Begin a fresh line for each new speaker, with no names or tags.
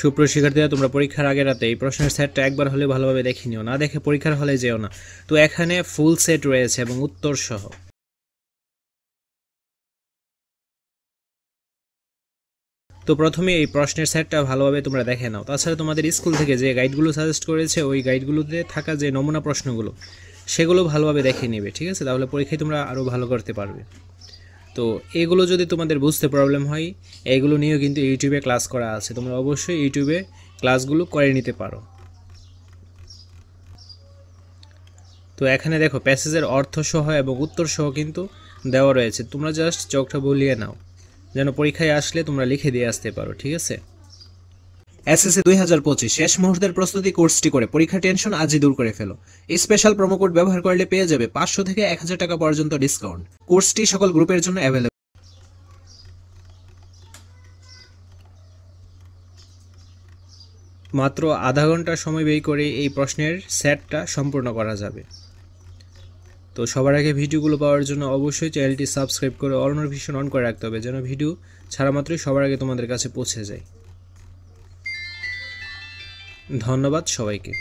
সুপ্রিয় শিক্ষার্থীরা, তোমরা পরীক্ষার আগের রাতে এই প্রশ্নের সেটটা একবার হলে ভালোভাবে দেখে নিও, না দেখে পরীক্ষার হলে যেও না। তো এখানে ফুল সেট রয়েছে এবং উত্তর সহ। তো প্রথমে এই প্রশ্নের সেটটা ভালোভাবে তোমরা দেখে নাও। তাছাড়া তোমাদের স্কুল থেকে যে গাইডগুলো সাজেস্ট করেছে ওই গাইডগুলোতে থাকা যে নমুনা প্রশ্নগুলো সেগুলো ভালোভাবে দেখে নেবে, ঠিক আছে? তাহলে পরীক্ষায় তোমরা আরও ভালো করতে পারবে। তো এগুলো যদি তোমাদের বুঝতে প্রবলেম হয়, এগুলো নিয়েও কিন্তু ইউটিউবে ক্লাস করা আছে, তোমরা অবশ্যই ইউটিউবে ক্লাসগুলো করে নিতে পারো। তো এখানে দেখো প্যাসেজের অর্থ সহ এবং উত্তর সহ কিন্তু দেওয়া রয়েছে, তোমরা জাস্ট চোখটা বুলিয়ে নাও যেন পরীক্ষায় আসলে তোমরা লিখে দিয়ে আসতে পারো, ঠিক আছে? এসএসসি 2025 শেষ মুহূর্তের প্রস্তুতি কোর্সটি করে পরীক্ষার টেনশন আজই দূর করে ফেলো। এই স্পেশাল প্রোমো কোড ব্যবহার করলে পেয়ে যাবে 500 থেকে 1000 টাকা পর্যন্ত ডিসকাউন্ট। কোর্সটি সকল গ্রুপের জন্য অ্যাভেলেবল। মাত্র আধা ঘন্টা সময় ব্যয় করে এই প্রশ্নের সেটটা সম্পূর্ণ করা যাবে। তো সবার আগে ভিডিওগুলো পাওয়ার জন্য অবশ্যই চ্যানেলটি সাবস্ক্রাইব করে অল নোটিফিকেশন অন করে রাখতে হবে, যেন ভিডিও ছাড়া মাত্রই সবার আগে তোমাদের কাছে পৌঁছে যায়। ধন্যবাদ সবাইকে।